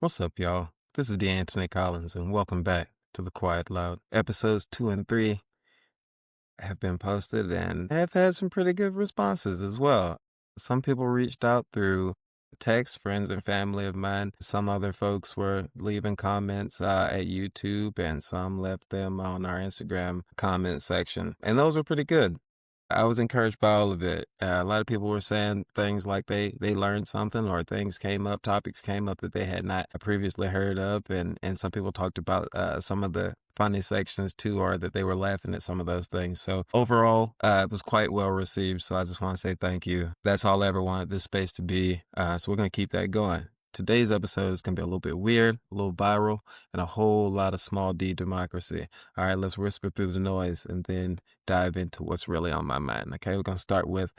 What's up, y'all? This is D'Anthony Collins, and welcome back to The Quiet Loud. Episodes 2 and 3 have been posted and have had some pretty good responses as well. Some people reached out through text, friends and family of mine. Some other folks were leaving comments at YouTube, and some left them on our Instagram comment section. And those were pretty good. I was encouraged by all of it. A lot of people were saying things like they learned something, or things came up, topics came up that they had not previously heard of. And some people talked about some of the funny sections too, or that they were laughing at some of those things. So overall, it was quite well received. So I just want to say thank you. That's all I ever wanted this space to be. So we're going to keep that going. Today's episode is going to be a little bit weird, a little viral, and a whole lot of small D democracy. All right, let's whisper through the noise and then dive into what's really on my mind. Okay, we're going to start with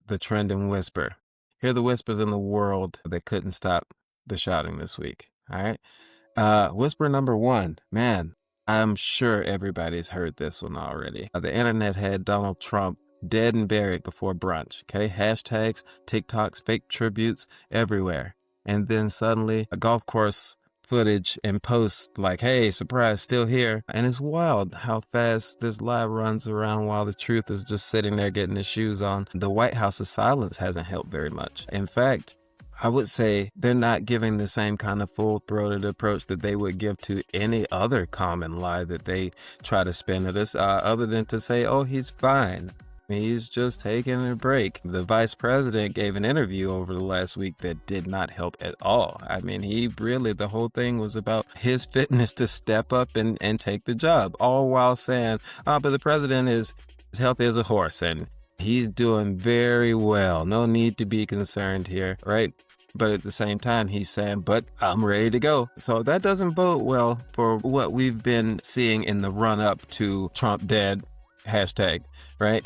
the trend and whisper. Here are the whispers in the world that couldn't stop the shouting this week. All right. Whisper number one. Man, I'm sure everybody's heard this one already. The internet had Donald Trump dead and buried before brunch. Okay, hashtags, TikToks, fake tributes everywhere. And then suddenly a golf course footage and posts like, hey, surprise, still here. And it's wild how fast this lie runs around while the truth is just sitting there getting his shoes on. The White House's silence hasn't helped very much. In fact, I would say they're not giving the same kind of full-throated approach that they would give to any other common lie that they try to spin at us, other than to say, oh, he's fine. He's just taking a break. The vice president gave an interview over the last week that did not help at all. I mean, the whole thing was about his fitness to step up and take the job, all while saying, but the president is as healthy as a horse and he's doing very well. No need to be concerned here, right? But at the same time, he's saying, but I'm ready to go. So that doesn't bode well for what we've been seeing in the run up to Trump dead hashtag, right?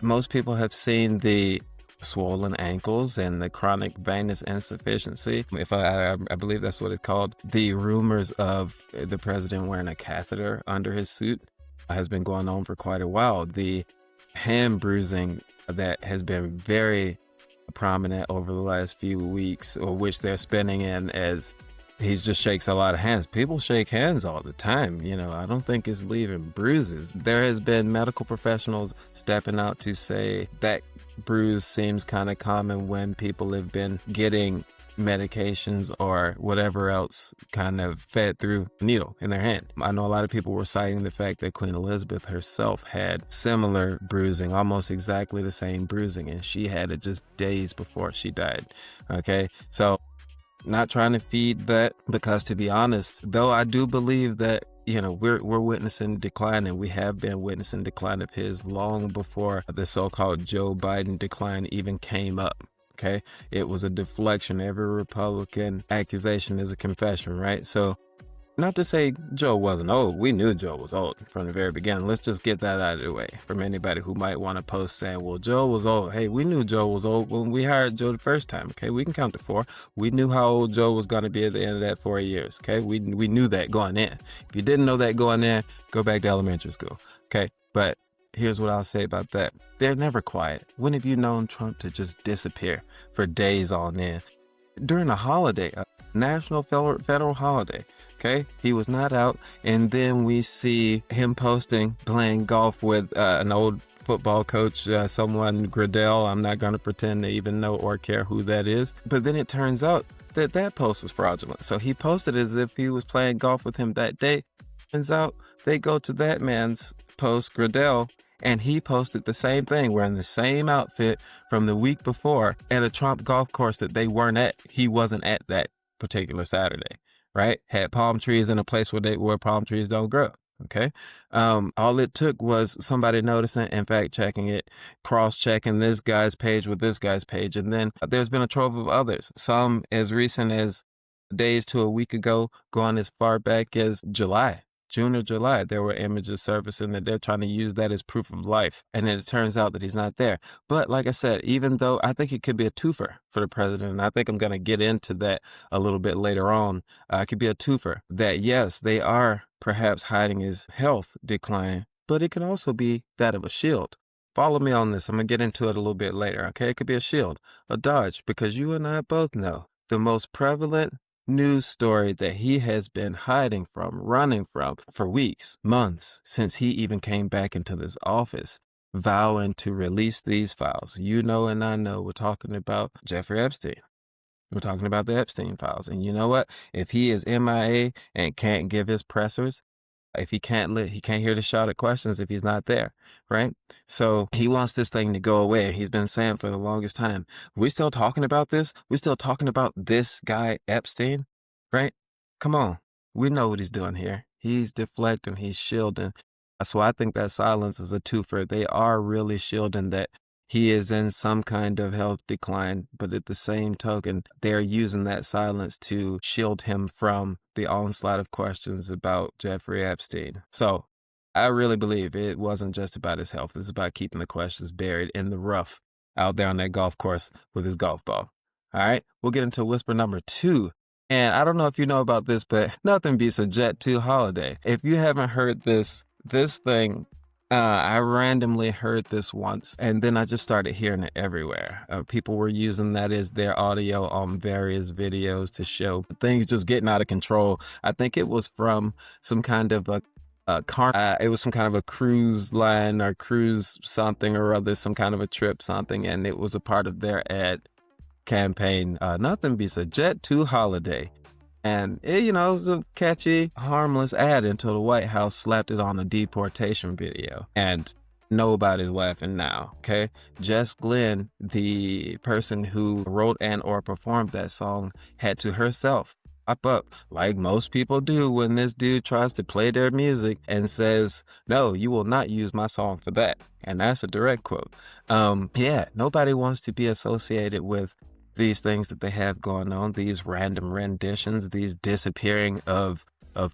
Most people have seen the swollen ankles and the chronic venous insufficiency. If I believe that's what it's called. The rumors of the president wearing a catheter under his suit has been going on for quite a while. The hand bruising that has been very prominent over the last few weeks, or which they're spinning in as he just shakes a lot of hands. People shake hands all the time. I don't think it's leaving bruises. There has been medical professionals stepping out to say that bruise seems kind of common when people have been getting medications or whatever else kind of fed through a needle in their hand. I know a lot of people were citing the fact that Queen Elizabeth herself had similar bruising, almost exactly the same bruising, and she had it just days before she died. Okay, so not trying to feed that, because to be honest, though, I do believe that we're witnessing decline, and we have been witnessing decline of his long before the so-called Joe Biden decline even came up. Okay, it was a deflection. Every Republican accusation is a confession, right? So not to say Joe wasn't old. We knew Joe was old from the very beginning. Let's just get that out of the way from anybody who might want to post saying, well, Joe was old. Hey, we knew Joe was old when we hired Joe the first time. Okay, we can count to 4. We knew how old Joe was going to be at the end of that 4 years. Okay, we knew that going in. If you didn't know that going in, go back to elementary school. Okay, but here's what I'll say about that. They're never quiet. When have you known Trump to just disappear for days on end? During a holiday, a national federal holiday, okay, he was not out, and then we see him playing golf with an old football coach, someone Gradell. I'm not going to pretend to even know or care who that is, but then it turns out that post was fraudulent. So he posted as if he was playing golf with him that day. Turns out they go to that man's post, Gradell, and he posted the same thing, wearing the same outfit from the week before at a Trump golf course that they weren't at. He wasn't at that particular Saturday, right? Had palm trees in a place where palm trees don't grow. Okay. All it took was somebody noticing and fact checking it, cross checking this guy's page with this guy's page. And then there's been a trove of others, some as recent as days to a week ago, going as far back as June or July. There were images surfacing that they're trying to use that as proof of life. And then it turns out that he's not there. But like I said, even though I think it could be a twofer for the president, and I think I'm going to get into that a little bit later on, it could be a twofer that, yes, they are perhaps hiding his health decline, but it can also be that of a shield. Follow me on this. I'm going to get into it a little bit later. Okay. It could be a shield, a dodge, because you and I both know the most prevalent news story that he has been hiding from, running from for weeks, months, since he even came back into this office, vowing to release these files. You know, and I know we're talking about Jeffrey Epstein. We're talking about the Epstein files. And you know what? If he is MIA and can't give his pressers, if he can't hear the shouted questions if he's not there, right? So he wants this thing to go away. He's been saying for the longest time, we're still talking about this. We're still talking about this guy Epstein, right? Come on. We know what he's doing here. He's deflecting, he's shielding. So I think that silence is a twofer. They are really shielding that he is in some kind of health decline, but at the same token, they're using that silence to shield him from the onslaught of questions about Jeffrey Epstein. So I really believe it wasn't just about his health. It's about keeping the questions buried in the rough out there on that golf course with his golf ball. All right, we'll get into whisper number 2. And I don't know if you know about this, but nothing beats a Jet 2 holiday. If you haven't heard this thing, I randomly heard this once, and then I just started hearing it everywhere. People were using that as their audio on various videos to show things just getting out of control. I think it was from some kind of it was some kind of a cruise line or cruise something or other, some kind of a trip something, and it was a part of their ad campaign. Nothing beats a Jet 2 holiday. And it, it was a catchy, harmless ad until the White House slapped it on a deportation video. And nobody's laughing now, okay? Jess Glynn, the person who wrote and or performed that song, had to herself pop up, like most people do when this dude tries to play their music and says, no, you will not use my song for that. And that's a direct quote. Yeah, nobody wants to be associated with these things that they have going on, these random renditions, these disappearing of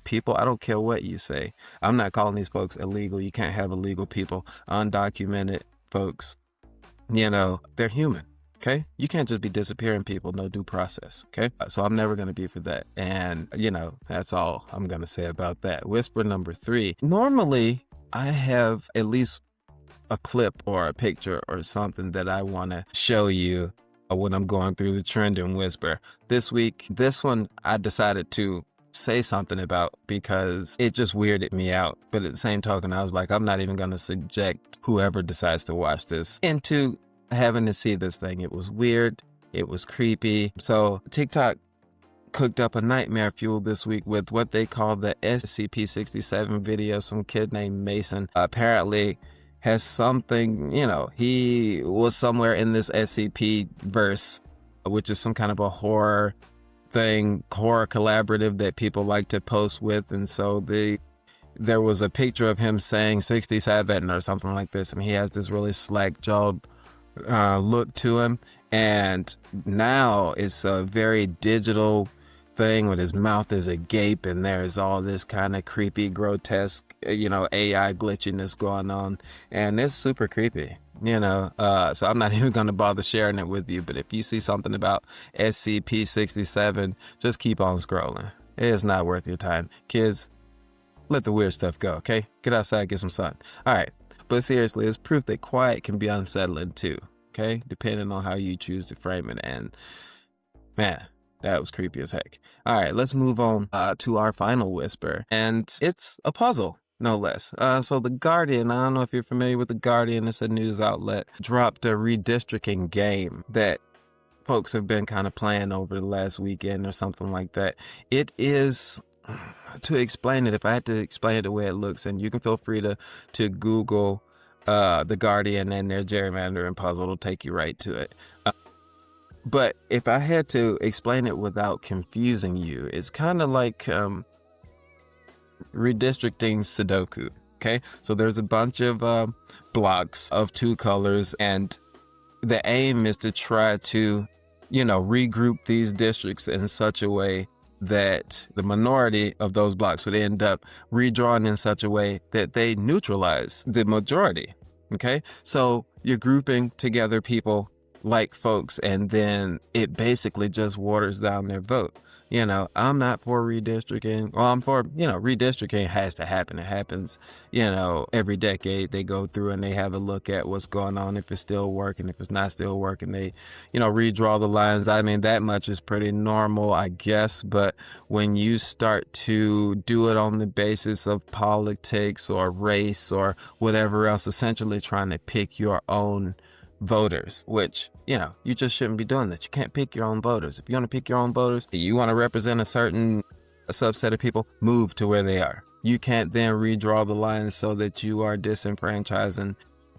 people. I don't care what you say. I'm not calling these folks illegal. You can't have illegal people, undocumented folks. They're human, okay? You can't just be disappearing people, no due process, okay? So I'm never going to be for that. And, that's all I'm going to say about that. Whisper number 3. Normally, I have at least a clip or a picture or something that I want to show you when I'm going through the trend and whisper. This week, this one I decided to say something about because it just weirded me out. But at the same token, I was like, I'm not even going to subject whoever decides to watch this into having to see this thing. It was weird. It was creepy. So TikTok cooked up a nightmare fuel this week with what they call the SCP-67 video. Some kid named Mason apparently has something, he was somewhere in this SCP verse, which is some kind of a horror thing, horror collaborative that people like to post with. And so there was a picture of him saying 67 or something like this, and he has this really slack-jawed look to him. And now it's a very digital thing with his mouth is agape, and there's all this kind of creepy, grotesque, AI glitchiness going on, and it's super creepy, so I'm not even going to bother sharing it with you. But if you see something about SCP-67, just keep on scrolling. It is not worth your time. Kids, let the weird stuff go, okay? Get outside, get some sun. All right, but seriously, it's proof that quiet can be unsettling too, okay? Depending on how you choose to frame it. And man, that was creepy as heck. All right, let's move on to our final whisper. And it's a puzzle, no less. So The Guardian, I don't know if you're familiar with The Guardian, it's a news outlet, dropped a redistricting game that folks have been kind of playing over the last weekend or something like that. It is, to explain it, if I had to explain it the way it looks, and you can feel free to Google The Guardian and their gerrymandering puzzle, it'll take you right to it. But if I had to explain it without confusing you, it's kind of like redistricting Sudoku, okay? So there's a bunch of blocks of 2 colors, and the aim is to try to, regroup these districts in such a way that the minority of those blocks would end up redrawn in such a way that they neutralize the majority, okay? So you're grouping together people like folks, and then it basically just waters down their vote. I'm not for redistricting. Well, I'm for, redistricting has to happen. It happens, every decade they go through and they have a look at what's going on, if it's still working, if it's not still working, they, redraw the lines. I mean, that much is pretty normal, I guess. But when you start to do it on the basis of politics or race or whatever else, essentially trying to pick your own voters, which, you just shouldn't be doing that. You can't pick your own voters. If you want to pick your own voters, you want to represent a certain subset of people, move to where they are. You can't then redraw the lines so that you are disenfranchising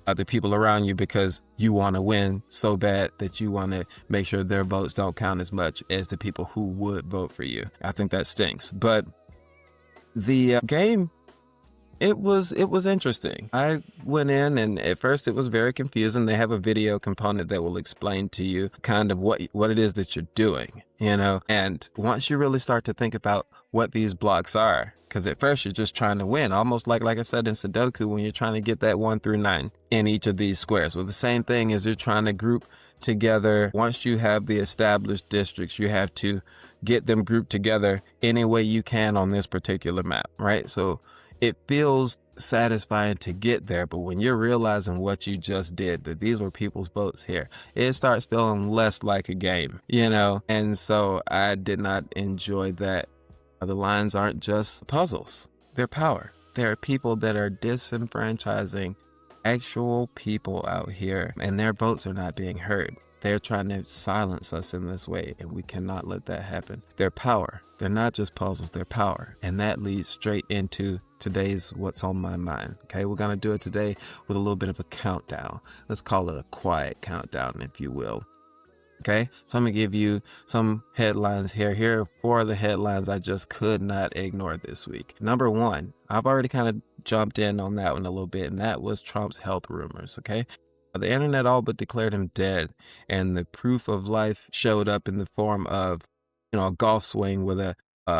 other people around you because you want to win so bad that you want to make sure their votes don't count as much as the people who would vote for you. I think that stinks. But the game, it was interesting. I went in and at first it was very confusing. They have a video component that will explain to you kind of what it is that you're doing, and once you really start to think about what these blocks are, because at first you're just trying to win, almost like I said in Sudoku, when you're trying to get that 1 through 9 in each of these squares. Well, the same thing is you're trying to group together. Once you have the established districts, you have to get them grouped together any way you can on this particular map, right? So it feels satisfying to get there, but when you're realizing what you just did, that these were people's votes here, it starts feeling less like a game, and so I did not enjoy that. The lines aren't just puzzles, they're power. There are people that are disenfranchising actual people out here, and their votes are not being heard. They're trying to silence us in this way, and we cannot let that happen. They're power. They're not just puzzles, they're power. And that leads straight into today's What's on My Mind. Okay, we're going to do it today with a little bit of a countdown. Let's call it a quiet countdown, if you will. Okay, so I'm going to give you some headlines here. Here are 4 of the headlines I just could not ignore this week. Number 1, I've already kind of jumped in on that one a little bit, and that was Trump's health rumors, okay? The internet all but declared him dead, and the proof of life showed up in the form of, a golf swing with a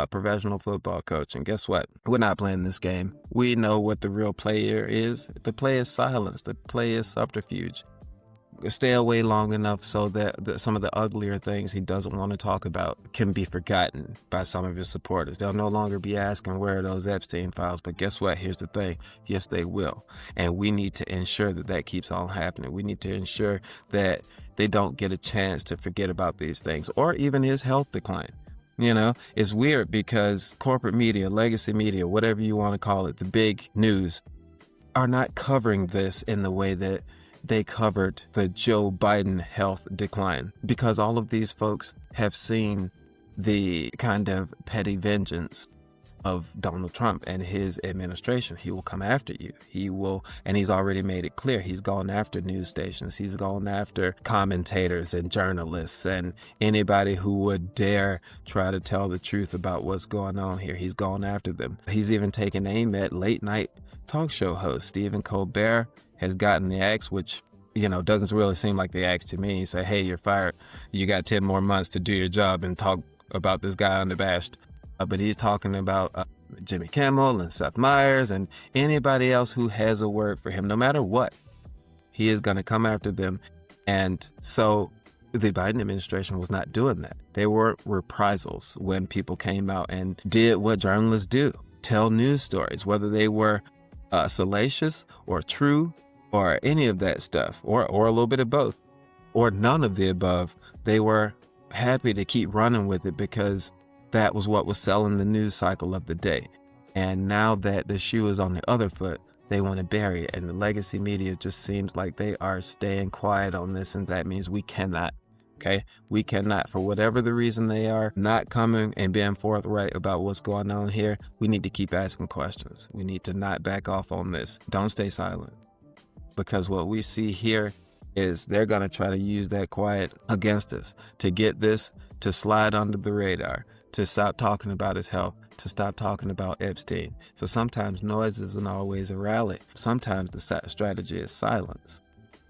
professional football coach. And guess what? We're not playing this game. We know what the real play here is. The play is silence. The play is subterfuge. Stay away long enough so that some of the uglier things he doesn't want to talk about can be forgotten by some of his supporters. They'll no longer be asking where are those Epstein files. But guess what? Here's the thing. Yes, they will. And we need to ensure that keeps on happening. We need to ensure that they don't get a chance to forget about these things, or even his health decline. It's weird because corporate media, legacy media, whatever you want to call it, the big news, are not covering this in the way that they covered the Joe Biden health decline, because all of these folks have seen the kind of petty vengeance of Donald Trump and his administration. He will come after you. And he's already made it clear. He's gone after news stations. He's gone after commentators and journalists and anybody who would dare try to tell the truth about what's going on here. He's gone after them. He's even taken aim at late night talk show host Stephen Colbert. Has gotten the axe, which, doesn't really seem like the axe to me. He said, hey, you're fired. You got 10 more months to do your job and talk about this guy unabashed. But he's talking about Jimmy Kimmel and Seth Meyers and anybody else who has a word for him, no matter what. He is going to come after them. And so the Biden administration was not doing that. They were reprisals when people came out and did what journalists do, tell news stories, whether they were salacious or true or any of that stuff, or a little bit of both, or none of the above. They were happy to keep running with it because that was what was selling the news cycle of the day. And now that the shoe is on the other foot, they want to bury it. And the legacy media just seems like they are staying quiet on this, and that means we cannot. Okay, we cannot, for whatever the reason they are, not coming and being forthright about what's going on here. We need to keep asking questions. We need to not back off on this. Don't stay silent. Because what we see here is they're going to try to use that quiet against us to get this to slide under the radar, to stop talking about his health, to stop talking about Epstein. So sometimes noise isn't always a rally. Sometimes the strategy is silence.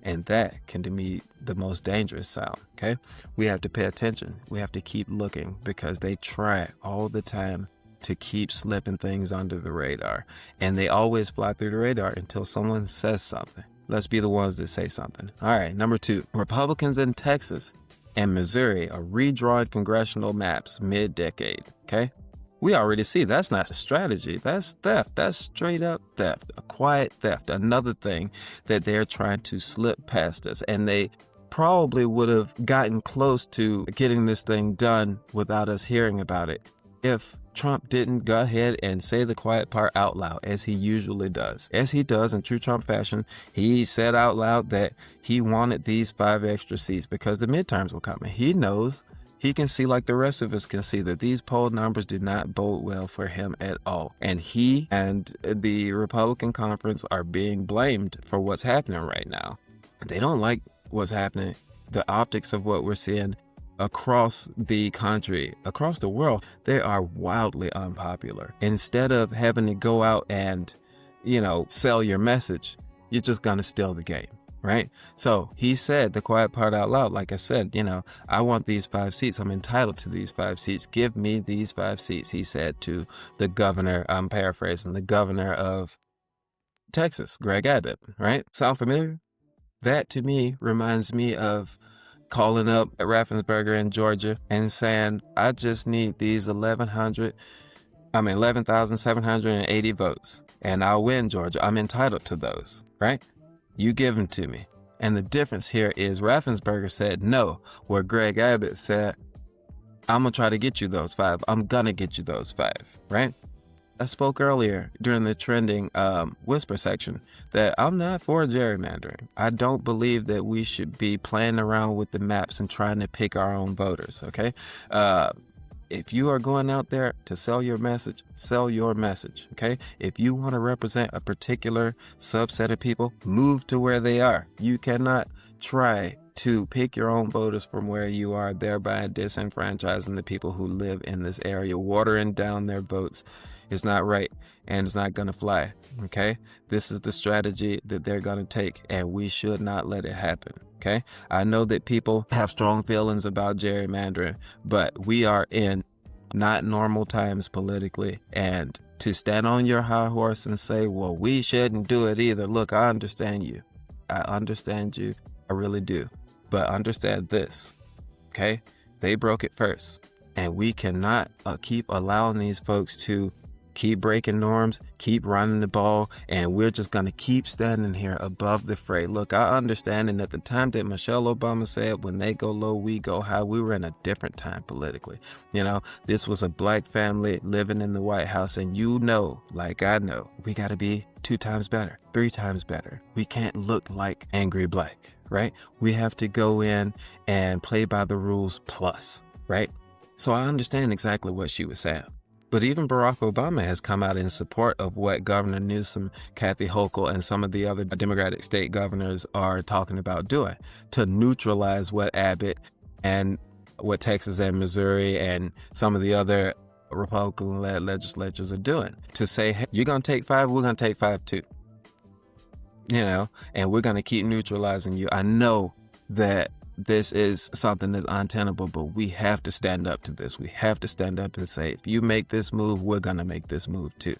And that can be the most dangerous sound, okay? We have to pay attention. We have to keep looking because they try all the time to keep slipping things under the radar. And they always fly through the radar until someone says something. Let's be the ones that say something. All right, number 2, Republicans in Texas and Missouri are redrawing congressional maps mid-decade, okay? We already see that's not a strategy. That's theft. That's straight up theft, a quiet theft, another thing that they're trying to slip past us. And they probably would have gotten close to getting this thing done without us hearing about it if Trump didn't go ahead and say the quiet part out loud, as he usually does. As he does in true Trump fashion, he said out loud that he wanted these 5 extra seats because the midterms were coming. He knows, he can see, like the rest of us can see, that these poll numbers do not bode well for him at all. And he and the Republican conference are being blamed for what's happening right now. They don't like what's happening, the optics of what we're seeing across the country, across the world. They are wildly unpopular. Instead of having to go out and, sell your message, you're just gonna steal the game, right? So he said the quiet part out loud. Like I said, I want these 5 seats. I'm entitled to these 5 seats. Give me these 5 seats, he said to the governor, I'm paraphrasing, the governor of Texas, Greg Abbott, right? Sound familiar? That to me reminds me of calling up Raffensperger in Georgia and saying, I just need these 11,780 votes and I'll win Georgia. I'm entitled to those, right? You give them to me. And the difference here is Raffensperger said no, where Greg Abbott said, I'm going to try to get you those 5. I'm going to get you those 5, right? I spoke earlier during the trending whisper section that I'm not for gerrymandering. I don't believe that we should be playing around with the maps and trying to pick our own voters, okay? If you are going out there to sell your message, okay? If you want to represent a particular subset of people, move to where they are. You cannot try to pick your own voters from where you are, thereby disenfranchising the people who live in this area, watering down their votes. It's not right, and it's not going to fly, okay? This is the strategy that they're going to take, and we should not let it happen, okay? I know that people have strong feelings about gerrymandering, but we are in not normal times politically, and to stand on your high horse and say, well, we shouldn't do it either. Look, I understand you. I really do. But understand this, okay? They broke it first, and we cannot keep allowing these folks to keep breaking norms, keep running the ball, and we're just going to keep standing here above the fray. Look, I understand, and at the time that Michelle Obama said, when they go low, we go high, we were in a different time politically. This was a black family living in the White House, and like I know, we got to be 2 times better, 3 times better. We can't look like angry black, right? We have to go in and play by the rules plus, right? So I understand exactly what she was saying. But even Barack Obama has come out in support of what Governor Newsom, Kathy Hochul, and some of the other Democratic state governors are talking about doing to neutralize what Abbott and what Texas and Missouri and some of the other Republican-led legislatures are doing. To say, hey, you're going to take 5, we're going to take 5 too. And we're going to keep neutralizing you. I know that this is something that's untenable, but we have to stand up to this. We have to stand up and say, if you make this move, we're going to make this move too.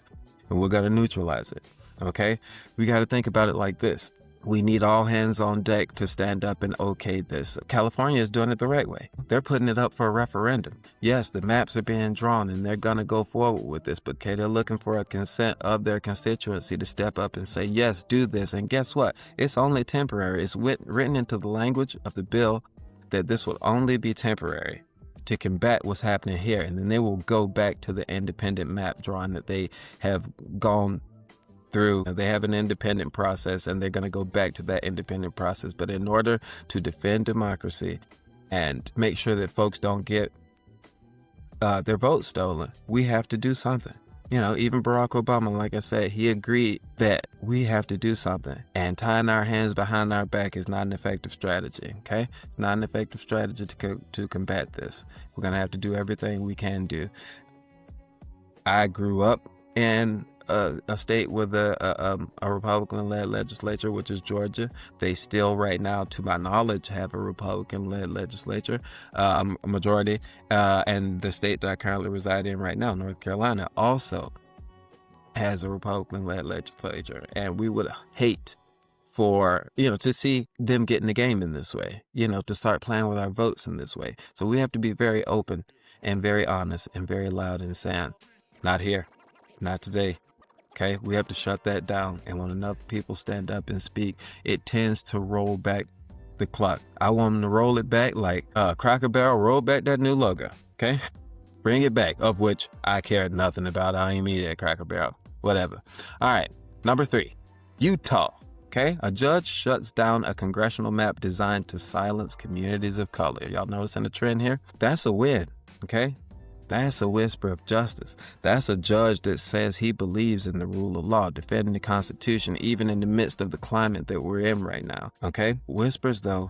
And we're going to neutralize it. Okay? We got to think about it like this. We need all hands on deck to stand up and okay this. California is doing it the right way. They're putting it up for a referendum. Yes, the maps are being drawn and they're going to go forward with this, but they're looking for a consent of their constituency to step up and say, yes, do this. And guess what? It's only temporary. It's written into the language of the bill that this will only be temporary to combat what's happening here. And then they will go back to the independent map drawing that they have gone through. They have an independent process and they're going to go back to that independent process. But in order to defend democracy and make sure that folks don't get their votes stolen, we have to do something. Even Barack Obama, like I said, he agreed that we have to do something, and tying our hands behind our back is not an effective strategy, okay? It's not an effective strategy to combat this. We're going to have to do everything we can do. I grew up in a state with a Republican-led legislature, which is Georgia. They still, right now, to my knowledge, have a Republican-led legislature, a majority. And the state that I currently reside in right now, North Carolina, also has a Republican-led legislature. And we would hate for, to see them get in the game in this way, to start playing with our votes in this way. So we have to be very open and very honest and very loud and saying, not here, not today. Okay, we have to shut that down. And when enough people stand up and speak, it tends to roll back the clock. I want them to roll it back like Cracker Barrel, roll back that new logo. Okay, bring it back, of which I care nothing about. I ain't eat at Cracker Barrel, whatever. All right, number 3, Utah. Okay, a judge shuts down a congressional map designed to silence communities of color. Y'all noticing the trend here? That's a win. Okay. That's a whisper of justice. That's a judge that says he believes in the rule of law, defending the Constitution, even in the midst of the climate that we're in right now. Okay? Whispers, though,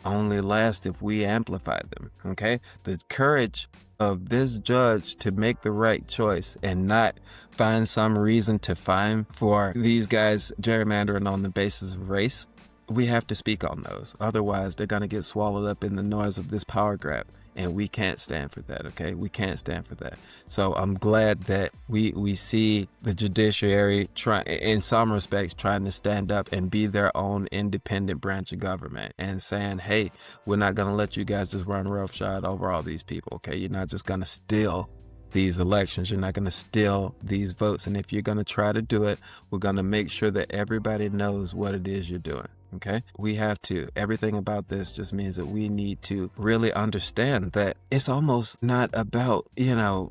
only last if we amplify them. Okay? The courage of this judge to make the right choice and not find some reason to fine for these guys gerrymandering on the basis of race. We have to speak on those. Otherwise, they're going to get swallowed up in the noise of this power grab. And we can't stand for that, okay? We can't stand for that. So I'm glad that we see the judiciary, in some respects, trying to stand up and be their own independent branch of government and saying, hey, we're not going to let you guys just run roughshod over all these people, okay? You're not just going to steal these elections. You're not going to steal these votes. And if you're going to try to do it, we're going to make sure that everybody knows what it is you're doing. Okay, we have to. Everything about this just means that we need to really understand that it's almost not about,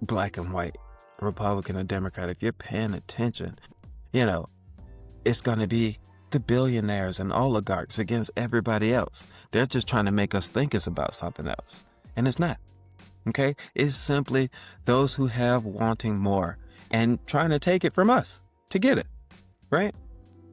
black and white, Republican or Democrat. If you're paying attention, it's going to be the billionaires and oligarchs against everybody else. They're just trying to make us think it's about something else. And it's not. Okay, it's simply those who have wanting more and trying to take it from us to get it, right?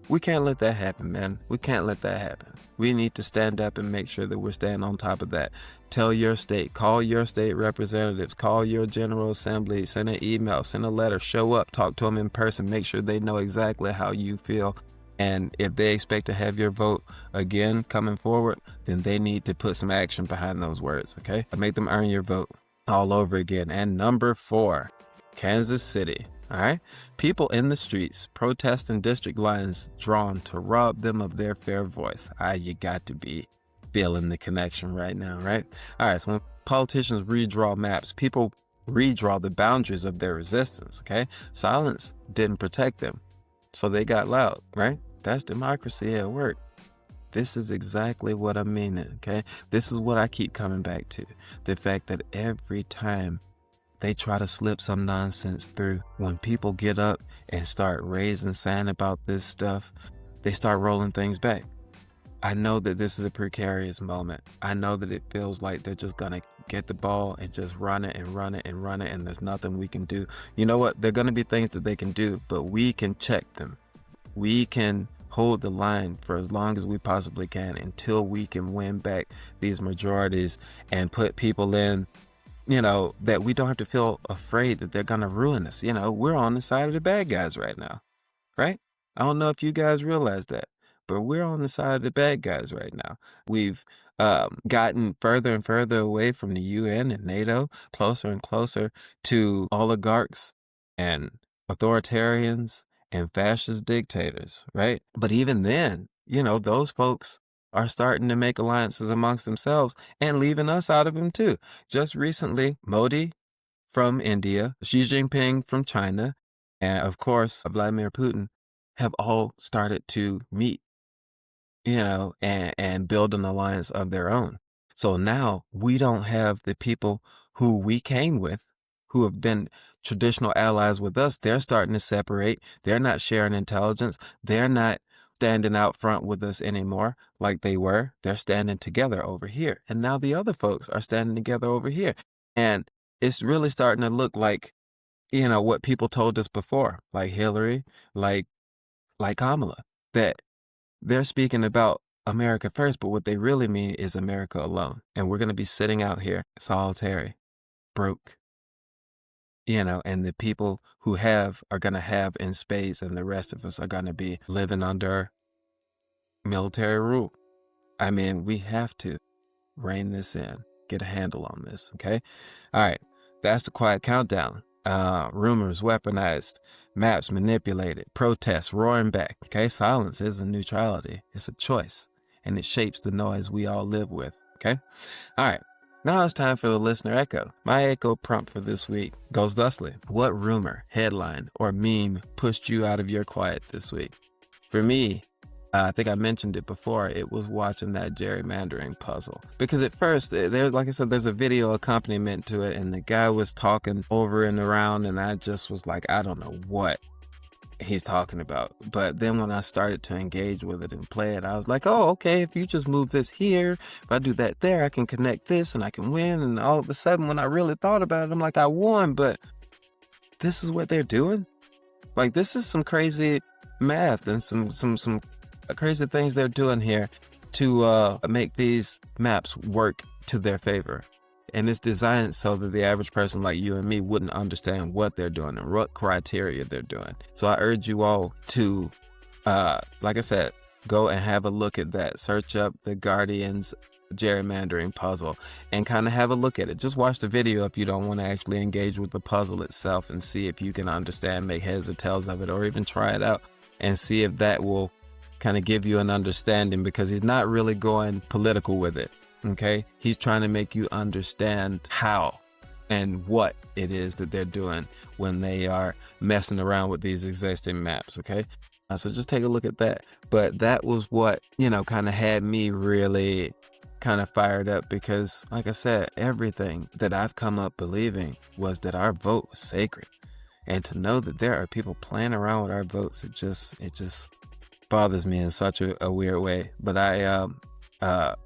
We can't let that happen, man. We can't let that happen. We need to stand up and make sure that we're staying on top of that. Tell your state, call your state representatives, call your general assembly, send an email, send a letter, show up, talk to them in person, make sure they know exactly how you feel. And if they expect to have your vote again coming forward, then they need to put some action behind those words, okay? Make them earn your vote all over again. And number 4, Kansas City. All right. People in the streets protesting district lines drawn to rob them of their fair voice. You got to be feeling the connection right now, right? All right. So when politicians redraw maps, people redraw the boundaries of their resistance. Okay. Silence didn't protect them. So they got loud, right? That's democracy at work. This is exactly what I'm meaning. Okay. This is what I keep coming back to. The fact that every time they try to slip some nonsense through, when people get up and start raising sand about this stuff, they start rolling things back. I know that this is a precarious moment. I know that it feels like they're just going to get the ball and just run it and run it and run it, and there's nothing we can do. You know what? There are going to be things that they can do, but we can check them. We can hold the line for as long as we possibly can until we can win back these majorities and put people in, that we don't have to feel afraid that they're going to ruin us. We're on the side of the bad guys right now, right? I don't know if you guys realize that, but we're on the side of the bad guys right now. We've gotten further and further away from the UN and NATO, closer and closer to oligarchs and authoritarians and fascist dictators, right? But even then, those folks are starting to make alliances amongst themselves and leaving us out of them too. Just recently, Modi from India, Xi Jinping from China, and of course, Vladimir Putin have all started to meet, and build an alliance of their own. So now we don't have the people who we came with, who have been traditional allies with us. They're starting to separate. They're not sharing intelligence. They're not standing out front with us anymore like they were. They're standing together over here. And now the other folks are standing together over here. And it's really starting to look like, what people told us before, like Hillary, like Kamala, that they're speaking about America first, but what they really mean is America alone. And we're going to be sitting out here solitary, broke, and the people who have are going to have in spades, and the rest of us are going to be living under military rule. I mean, we have to rein this in, get a handle on this, okay? All right, that's the quiet countdown. rumors weaponized, maps manipulated, protests roaring back. Okay, silence isn't neutrality, it's a choice, and it shapes the noise we all live with. Okay, all right. Now it's time for the listener echo. My echo prompt for this week goes thusly: what rumor, headline, or meme pushed you out of your quiet this week? For me, I think I mentioned it before, it was watching that gerrymandering puzzle. Because at first, there's, like I said, there's a video accompaniment to it, and the guy was talking over and around, and I just was like, I don't know what he's talking about. But then when I started to engage with it and play it, I was like, oh, okay, if you just move this here, if I do that there, I can connect this and I can win. And all of a sudden, when I really thought about it, I'm like, I won, but this is what they're doing? Like, this is some crazy math and some crazy things they're doing here to make these maps work to their favor. And it's designed so that the average person like you and me wouldn't understand what they're doing and what criteria they're doing. So I urge you all to, like I said, go and have a look at that. Search up the Guardians gerrymandering puzzle and kind of have a look at it. Just watch the video if you don't want to actually engage with the puzzle itself, and see if you can understand, make heads or tails of it, or even try it out and see if that will kind of give you an understanding, because he's not really going political with it. Okay, he's trying to make you understand how and what it is that they're doing when they are messing around with these existing maps. Okay, so just take a look at that. But that was what, kind of had me really kind of fired up, because like I said, everything that I've come up believing was that our vote was sacred, and to know that there are people playing around with our votes, it just bothers me in such a weird way. But I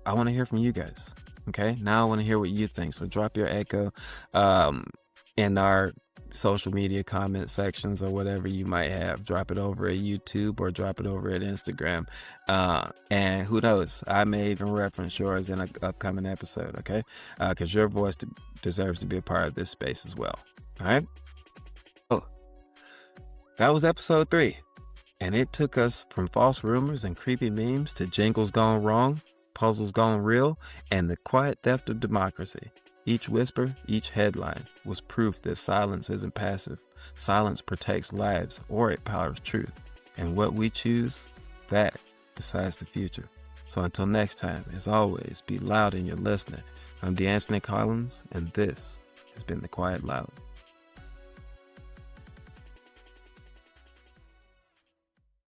want to hear from you guys. Okay, now I want to hear what you think. So drop your echo in our social media comment sections, or whatever you might have. Drop it over at YouTube, or drop it over at Instagram. And who knows, I may even reference yours in an upcoming episode. Okay, because your voice deserves to be a part of this space as well. All right. Oh, that was episode 3. And it took us from false rumors and creepy memes to jingles gone wrong, puzzles gone real, and the quiet theft of democracy. Each whisper, each headline was proof that silence isn't passive. Silence protects lives, or it powers truth. And what we choose, that decides the future. So until next time, as always, be loud in your listening. I'm D'Anthony Collins, and this has been The Quiet Loud.